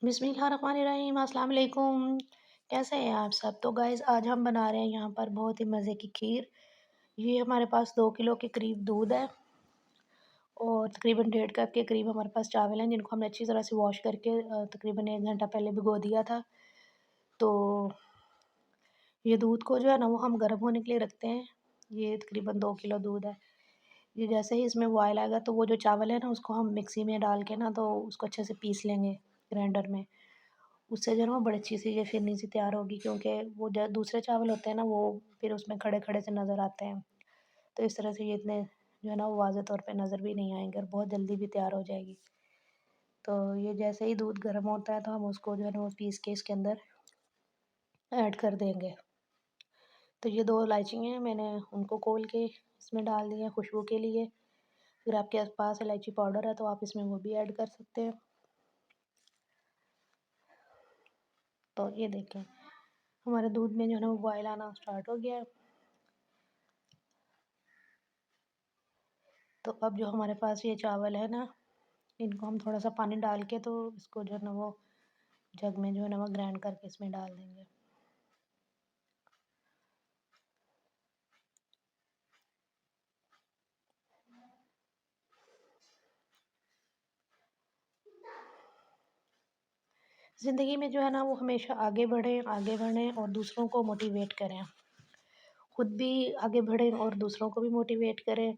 बिस्मिल्लाहिर्रहमानिर्रहीम, अस्सलाम वालेकुम। कैसे हैं आप सब? तो गाइस आज हम बना रहे हैं यहाँ पर बहुत ही मज़े की खीर। ये हमारे पास 2 किलो के करीब दूध है और तकरीबन 1.5 कप के करीब हमारे पास चावल हैं जिनको हमने अच्छी तरह से वॉश करके तकरीबन 1 घंटा पहले भिगो दिया था। तो ये दूध को जो है ना वो हम गर्म होने के लिए रखते हैं। ये तकरीबन 2 किलो दूध है। ये जैसे ही इसमें बॉयल आएगा तो वो जो चावल है ना उसको हम मिक्सी में डाल के ना तो उसको अच्छे से पीस लेंगे ग्राइंडर में। उससे जो है ना वो बड़ी अच्छी सी ये फिरनी सी तैयार होगी क्योंकि वो जो दूसरे चावल होते हैं ना वो फिर उसमें खड़े-खड़े से नज़र आते हैं। तो इस तरह से ये इतने जो है ना वो वाज़े तौर पे नज़र भी नहीं आएँगे और बहुत जल्दी भी तैयार हो जाएगी। तो ये जैसे ही दूध गर्म होता है तो हम उसको जो है ना वो पीस के इसके अंदर ऐड कर देंगे। तो ये 2 इलायची हैं मैंने उनको खोल के इसमें डाल दी हैं खुशबू के लिए। अगर आपके पास इलायची पाउडर है तो आप इसमें वो भी ऐड कर सकते हैं। तो ये देखें हमारे दूध में जो है ना वो बॉयल आना स्टार्ट हो गया है। तो अब जो हमारे पास ये चावल है ना, इनको हम थोड़ा-सा पानी डाल के तो इसको जो है ना वो जग में जो है ना वो ग्राइंड करके इसमें डाल देंगे। ज़िंदगी में जो है ना वो हमेशा आगे बढ़ें और दूसरों को मोटिवेट करें। खुद भी आगे बढ़ें और दूसरों को भी मोटिवेट करें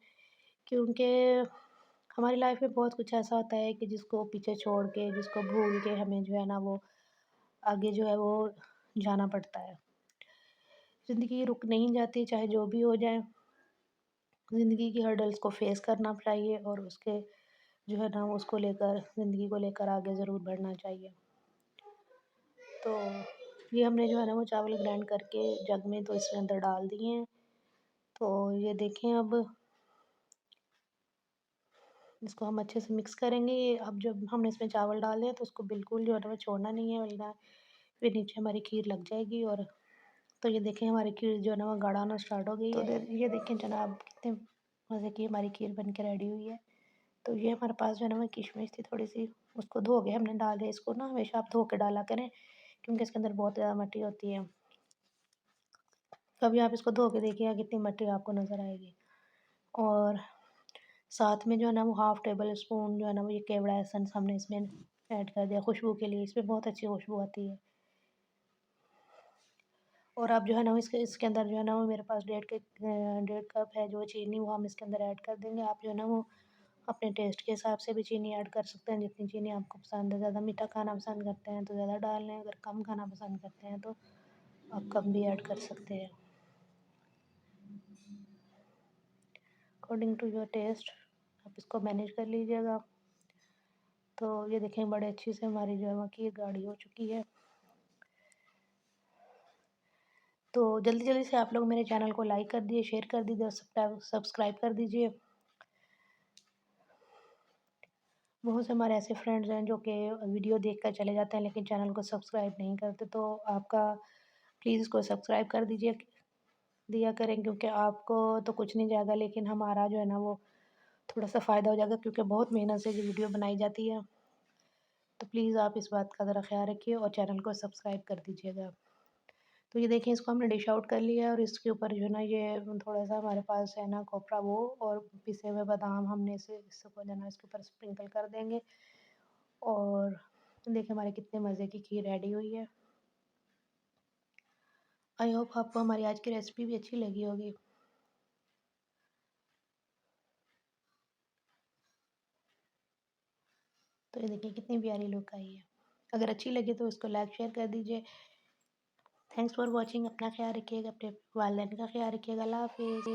क्योंकि हमारी लाइफ में बहुत कुछ ऐसा होता है कि जिसको पीछे छोड़ के, जिसको भूल के हमें जो है ना वो आगे जो है वो जाना पड़ता है। ज़िंदगी रुक नहीं जाती चाहे जो भी हो जाए। ज़िंदगी की हर्डल्स को फेस करना चाहिए और उसके जो है ना उसको लेकर ज़िंदगी को लेकर आगे ज़रूर बढ़ना चाहिए। तो ये हमने जो है ना वो चावल ग्राइंड करके जग में तो इसके अंदर डाल दिए हैं। तो ये देखें अब इसको हम अच्छे से मिक्स करेंगे। ये अब जब हमने इसमें चावल डाले हैं तो उसको बिल्कुल जो है ना वो छोड़ना नहीं है वरना फिर नीचे हमारी खीर लग जाएगी और तो ये देखें हमारी खीर जो है ना वो गाढ़ा होना स्टार्ट हो गई है। तो ये देखें जनाब कितने मज़े की हमारी खीर बन के रेडी हुई है। तो ये हमारे पास जो है ना वो किशमिश थी थोड़ी-सी, उसको धो के हमने डाल दिया। इसको ना हमेशा आप धो के डाला करें क्योंकि इसके अंदर बहुत ज़्यादा मिट्टी होती है। कभी आप इसको धो के देखिएगा कितनी मिट्टी आपको नज़र आएगी। और साथ में जो है ना वो हाफ़ टेबल स्पून जो है ना वो ये केवड़ा एसेंस हमने इसमें ऐड कर दिया खुशबू के लिए। इसमें बहुत अच्छी खुशबू आती है। और अब जो है ना वो इसके इसके अंदर जो है ना वो मेरे पास 1.5 कप है जो चीनी वो हम इसके अंदर ऐड कर देंगे। आप जो है ना वो अपने टेस्ट के हिसाब से भी चीनी ऐड कर सकते हैं, जितनी चीनी आपको पसंद है। ज़्यादा मीठा खाना पसंद करते हैं तो ज़्यादा डाल लें, अगर कम खाना पसंद करते हैं तो आप कम भी ऐड कर सकते हैं, अकॉर्डिंग टू योर टेस्ट। आप इसको मैनेज कर लीजिएगा। तो ये देखें बड़े अच्छी से हमारी जो है वो खीर गाढ़ी हो चुकी है। तो जल्दी-जल्दी से आप लोग मेरे चैनल को लाइक कर दीजिए, शेयर कर दीजिए और सब्सक्राइब कर दीजिए। बहुत से हमारे ऐसे फ्रेंड्स हैं जो कि वीडियो देखकर चले जाते हैं लेकिन चैनल को सब्सक्राइब नहीं करते। तो आपका प्लीज़ इसको सब्सक्राइब कर दिया करें क्योंकि आपको तो कुछ नहीं जाएगा लेकिन हमारा जो है ना वो थोड़ा-सा फ़ायदा हो जाएगा क्योंकि बहुत मेहनत से ये वीडियो बनाई जाती है। तो प्लीज़ आप इस बात का ज़रा ख़्याल रखिए और चैनल को सब्सक्राइब कर दीजिएगा। तो ये देखिए इसको हमने डिश आउट कर लिया है और इसके ऊपर जो है ना ये थोड़ा-सा हमारे पास है ना खोपरा वो और पिसे हुए बादाम हमने इसको जो है ना इसके ऊपर स्प्रिंकल कर देंगे। और देखिए हमारे कितने मज़े की खीर रेडी हुई है। आई होप आपको हमारी आज की रेसिपी भी अच्छी लगी होगी। तो ये देखिए कितनी प्यारी लुक आई है। अगर अच्छी लगी तो इसको लाइक शेयर कर दीजिए। Thanks for watching. अपना ख़्याल रखिएगा, अपने वालिदैन का ख़्याल रखिएगा। अल्लाह हाफ़िज़।